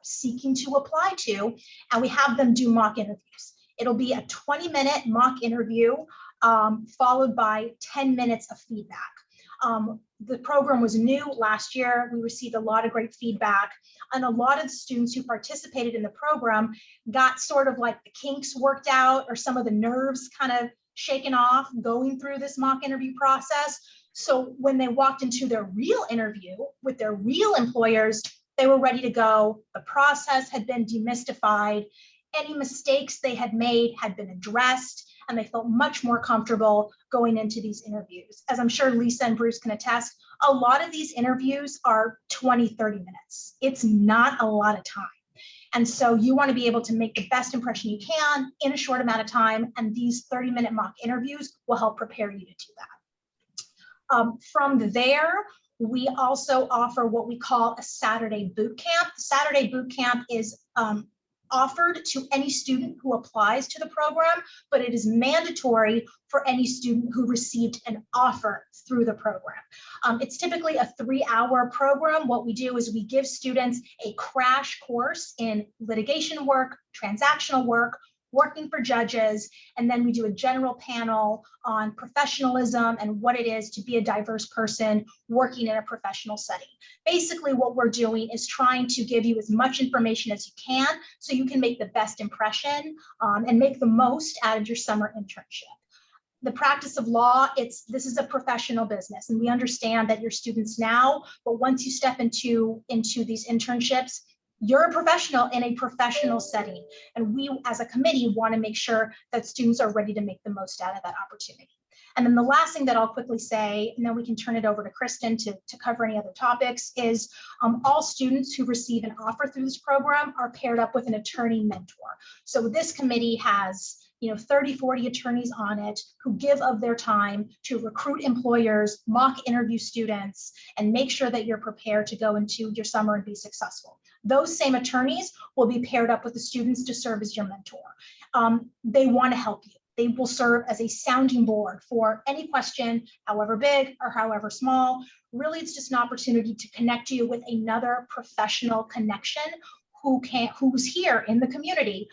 seeking to apply to, and we have them do mock interviews. It'll be a 20-minute mock interview followed by 10 minutes of feedback. The program was new last year. We received a lot of great feedback, and a lot of the students who participated in the program got sort of like the kinks worked out or some of the nerves kind of shaken off going through this mock interview process. So when they walked into their real interview with their real employers, they were ready to go. The process had been demystified. Any mistakes they had made had been addressed. and they felt much more comfortable going into these interviews. As I'm sure Lisa and Bruce can attest, a lot of these interviews are 20, 30 minutes. It's not a lot of time. And so you want to be able to make the best impression you can in a short amount of time, and these 30-minute mock interviews will help prepare you to do that. From there, we also offer what we call a Saturday boot camp. The Saturday boot camp is offered to any student who applies to the program, but it is mandatory for any student who received an offer through the program. It's typically a 3-hour program. What we do is we give students a crash course in litigation work, transactional work, working for judges, and then we do a general panel on professionalism and what it is to be a diverse person working in a professional setting. Basically, what we're doing is trying to give you as much information as you can so you can make the best impression and make the most out of your summer internship. The practice of law, this is a professional business, and we understand that you're students now, but once you step into these internships, you're a professional in a professional setting. And we as a committee want to make sure that students are ready to make the most out of that opportunity. And then the last thing that I'll quickly say, and then we can turn it over to Kristen to cover any other topics, is all students who receive an offer through this program are paired up with an attorney mentor. So this committee has 30, 40 attorneys on it who give of their time to recruit employers, mock interview students, and make sure that you're prepared to go into your summer and be successful. Those same attorneys will be paired up with the students to serve as your mentor. They want to help you. They will serve as a sounding board for any question, however big or however small. Really, it's just an opportunity to connect you with another professional connection who's here in the community,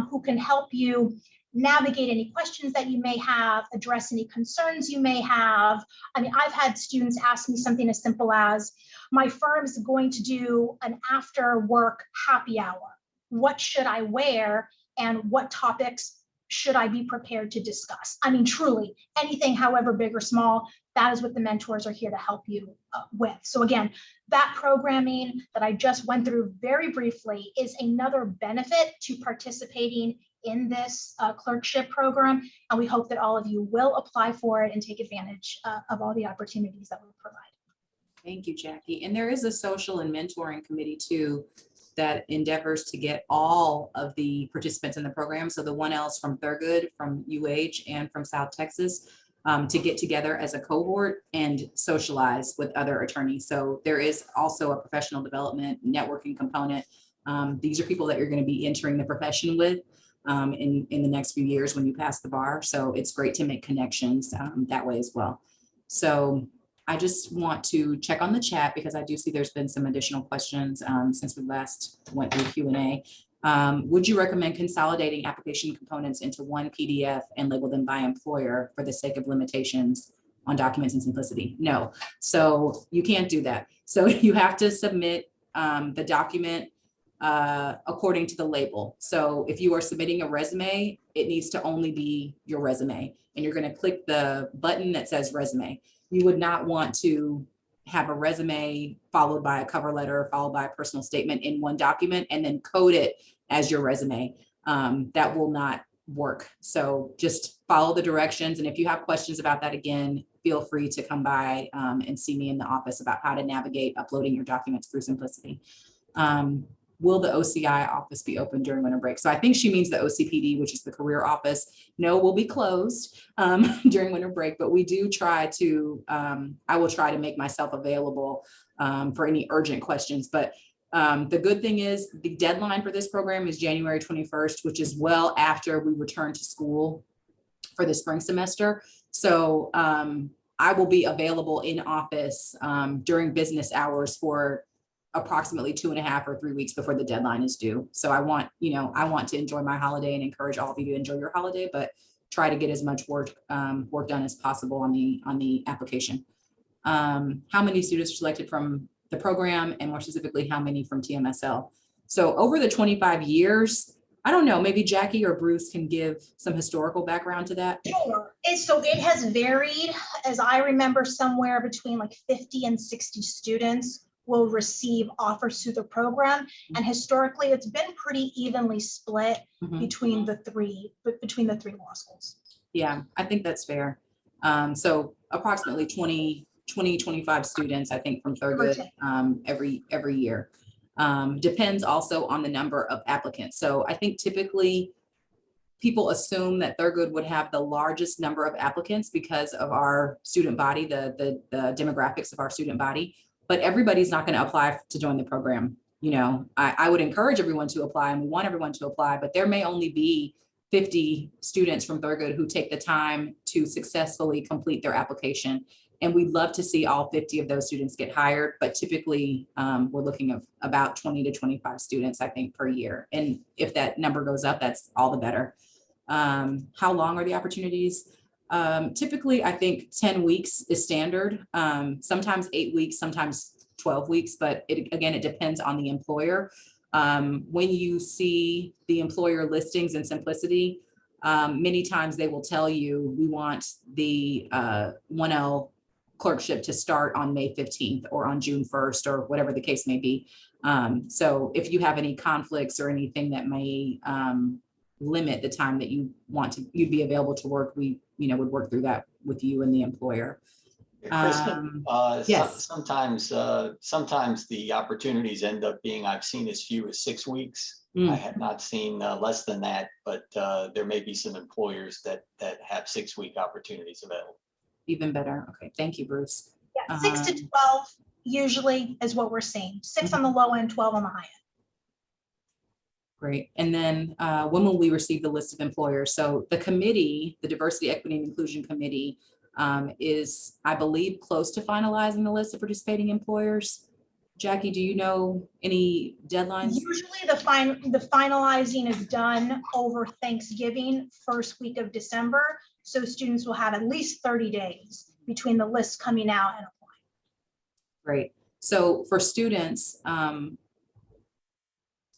who can help you navigate any questions that you may have, address any concerns you may have. I mean, I've had students ask me something as simple as, my firm is going to do an after work happy hour. What should I wear and what topics should I be prepared to discuss? I mean, truly, anything, however big or small, that is what the mentors are here to help you with. So again, that programming that I just went through very briefly is another benefit to participating in this clerkship program, and we hope that all of you will apply for it and take advantage of all the opportunities that we provide. Thank you, Jackie. And there is a social and mentoring committee too that endeavors to get all of the participants in the program. So the 1Ls from Thurgood, from UH, and from South Texas to get together as a cohort and socialize with other attorneys. So there is also a professional development networking component. These are people that you're going to be entering the profession with in the next few years when you pass the bar. So it's great to make connections that way as well. So I just want to check on the chat because I do see there's been some additional questions since we last went through Q&A. Would you recommend consolidating application components into one PDF and label them by employer for the sake of limitations on documents and simplicity? No, so you can't do that. So you have to submit the document according to the label. So if you are submitting a resume, it needs to only be your resume, and you're going to click the button that says resume. You would not want to have a resume followed by a cover letter, followed by a personal statement in one document, and then code it as your resume. That will not work. So just follow the directions. And if you have questions about that, again, feel free to come by and see me in the office about how to navigate uploading your documents through Simplicity. Will the OCI office be open during winter break? So I think she means the OCPD, which is the career office. No, will be closed during winter break, but we do try to, I will try to make myself available for any urgent questions. But the good thing is the deadline for this program is January 21st, which is well after we return to school for the spring semester. So I will be available in office during business hours for approximately 2.5 or 3 weeks before the deadline is due. So I want to enjoy my holiday and encourage all of you to enjoy your holiday, but try to get as much work done as possible on the application. How many students are selected from the program, and more specifically, how many from TMSL? So over the 25 years, I don't know, maybe Jackie or Bruce can give some historical background to that. Sure. So it has varied, as I remember, somewhere between like 50 and 60 students will receive offers through the program. And historically, it's been pretty evenly split between the three law schools. Yeah, I think that's fair. So approximately 25 students, I think, from Thurgood every year. Depends also on the number of applicants. So I think typically people assume that Thurgood would have the largest number of applicants because of our student body, the demographics of our student body, but everybody's not going to apply to join the program. You know, I would encourage everyone to apply and we want everyone to apply, but there may only be 50 students from Thurgood who take the time to successfully complete their application. And we'd love to see all 50 of those students get hired, but typically we're looking at about 20 to 25 students, I think, per year. And if that number goes up, that's all the better. How long are the opportunities? Typically, I think 10 weeks is standard, sometimes 8 weeks, sometimes 12 weeks, but again, it depends on the employer. When you see the employer listings in Simplicity, many times they will tell you, we want the 1L clerkship to start on May 15th or on June 1st or whatever the case may be. So if you have any conflicts or anything that may limit the time that you'd be available to work, we would work through that with you and the employer. Kristen, Yes. sometimes the opportunities end up being, I've seen as few as 6 weeks. I have not seen less than that, but there may be some employers that have 6-week opportunities available. Even better. Okay, thank you, Bruce. Yeah, 6 to 12 usually is what we're seeing. 6 on the low end, 12 on the high end. Great. And then when will we receive the list of employers? So the committee, the Diversity, Equity, and Inclusion Committee is, I believe, close to finalizing the list of participating employers. Jackie, do you know any deadlines? Usually the finalizing is done over Thanksgiving, first week of December. So students will have at least 30 days between the list coming out and applying. Great. So for students,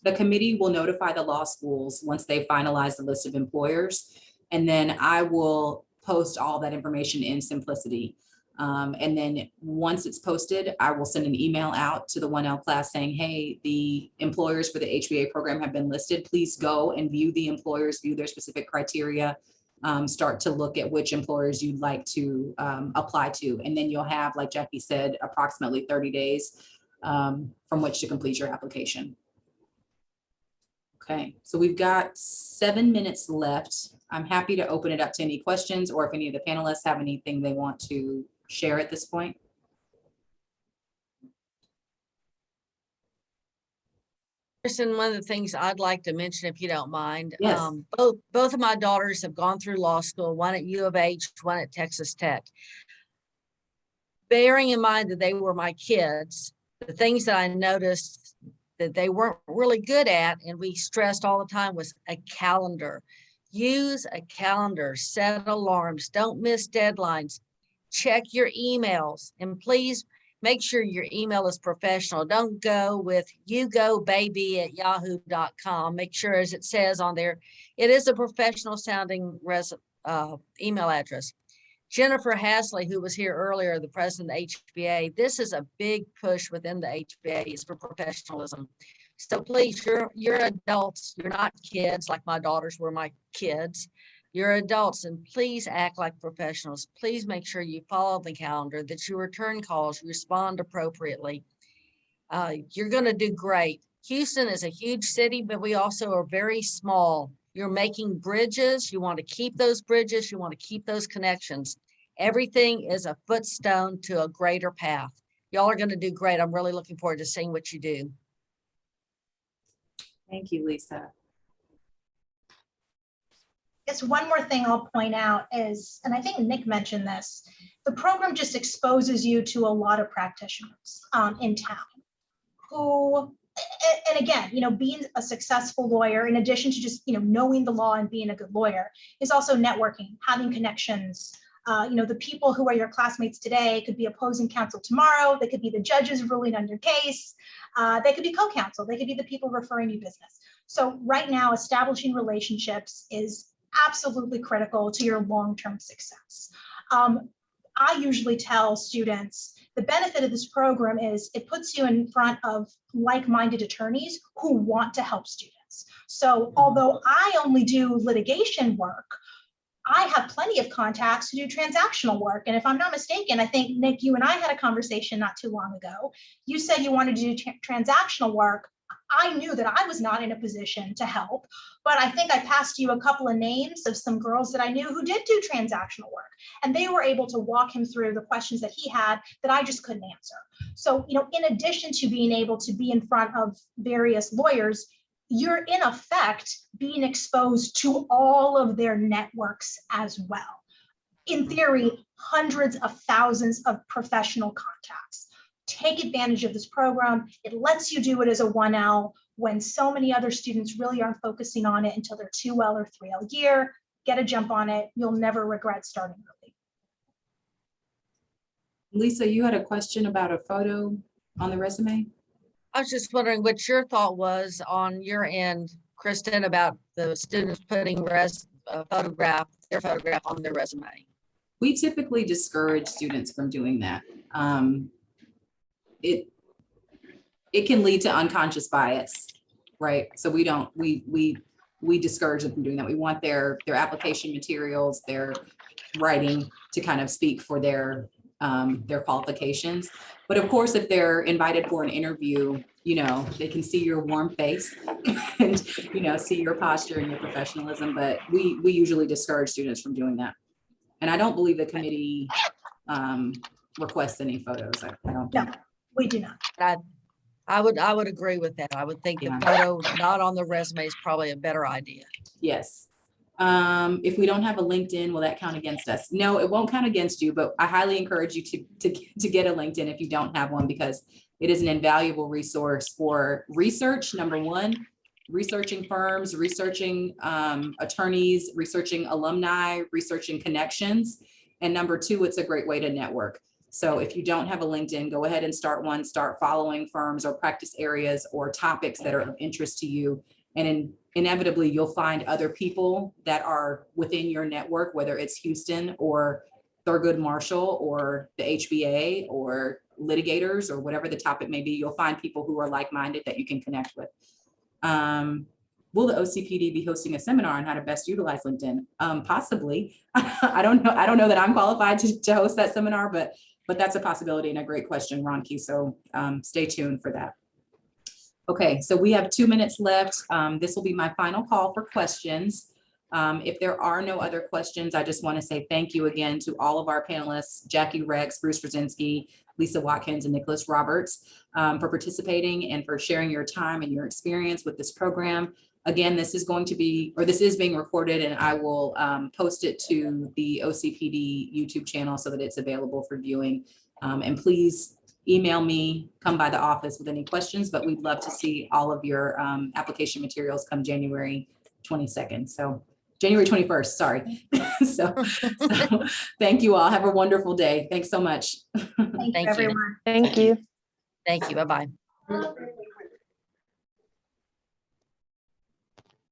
the committee will notify the law schools once they finalize the list of employers. And then I will post all that information in Simplicity. And then once it's posted, I will send an email out to the 1L class saying, hey, the employers for the HBA program have been listed. Please go and view the employers, view their specific criteria, start to look at which employers you'd like to apply to. And then you'll have, like Jackie said, approximately 30 days from which to complete your application. Okay, so we've got 7 minutes left. I'm happy to open it up to any questions or if any of the panelists have anything they want to share at this point. Kristen, one of the things I'd like to mention, if you don't mind, Yes. both of my daughters have gone through law school, one at U of H, one at Texas Tech. Bearing in mind that they were my kids, the things that I noticed that they weren't really good at, and we stressed all the time, was a calendar. Use a calendar, set alarms, don't miss deadlines, check your emails, and please make sure your email is professional. Don't go with yougobaby@yahoo.com. Make sure, as it says on there, it is a professional sounding email address. Jennifer Hasley, who was here earlier, the president of the HBA, this is a big push within the HBA is for professionalism. So please, you're adults, you're not kids like my daughters were my kids. You're adults, and please act like professionals. Please make sure you follow the calendar, that you return calls, respond appropriately. You're going to do great. Houston is a huge city, but we also are very small. You're making bridges. You want to keep those bridges. You want to keep those connections. Everything is a footstone to a greater path. Y'all are going to do great. I'm really looking forward to seeing what you do. Thank you, Lisa. Yes, one more thing I'll point out is, and I think Nick mentioned this, the program just exposes you to a lot of practitioners in town who, and again, being a successful lawyer, in addition to just, knowing the law and being a good lawyer, is also networking, having connections. The people who are your classmates today could be opposing counsel tomorrow. They could be the judges ruling on your case. They could be co-counsel. They could be the people referring you business. So right now, establishing relationships is absolutely critical to your long-term success. I usually tell students the benefit of this program is it puts you in front of like-minded attorneys who want to help students. So although I only do litigation work, I have plenty of contacts who do transactional work. And if I'm not mistaken, I think, Nick, you and I had a conversation not too long ago. You said you wanted to do transactional work. I knew that I was not in a position to help, but I think I passed you a couple of names of some girls that I knew who did do transactional work, and they were able to walk him through the questions that he had that I just couldn't answer. So, in addition to being able to be in front of various lawyers, you're in effect being exposed to all of their networks as well. In theory, hundreds of thousands of professional contacts. Take advantage of this program. It lets you do it as a 1L when so many other students really aren't focusing on it until they're 2L or 3L year. Get a jump on it. You'll never regret starting early. Lisa, you had a question about a photo on the resume? I was just wondering what your thought was on your end, Kristen, about the students putting their photograph on their resume. We typically discourage students from doing that. It can lead to unconscious bias, right? So we discourage them from doing that. We want their application materials, their writing to kind of speak for their qualifications. But of course, if they're invited for an interview, they can see your warm face and, see your posture and your professionalism. But we usually discourage students from doing that. And I don't believe the committee requests any photos. I don't think. No, we do not. I would agree with that. I would think the photo not on the resume is probably a better idea. Yes. If we don't have a LinkedIn, will that count against us? No, it won't count against you, but I highly encourage you to get a LinkedIn if you don't have one, because it is an invaluable resource for research. Number one, researching firms, researching attorneys, researching alumni, researching connections. And number two, it's a great way to network. So if you don't have a LinkedIn, go ahead and start one, start following firms or practice areas or topics that are of interest to you. And inevitably, you'll find other people that are within your network, whether it's Houston or Thurgood Marshall or the HBA or litigators or whatever the topic may be. You'll find people who are like-minded that you can connect with. Will the OCPD be hosting a seminar on how to best utilize LinkedIn? Possibly. I don't know that I'm qualified to host that seminar, but that's a possibility and a great question, Ronki. So stay tuned for that. Okay, so we have 2 minutes left. This will be my final call for questions. If there are no other questions, I just want to say thank you again to all of our panelists, Jackie Rex, Bruce Rozinski, Lisa Watkins, and Nicholas Roberts, for participating and for sharing your time and your experience with this program. Again, this is being recorded, and I will post it to the OCPD YouTube channel so that it's available for viewing. And please email me, come by the office with any questions, but we'd love to see all of your application materials come January 22nd. So January 21st, sorry. so thank you all. Have a wonderful day. Thanks so much. Thank you, everyone. Thank you. Thank you. Bye-bye.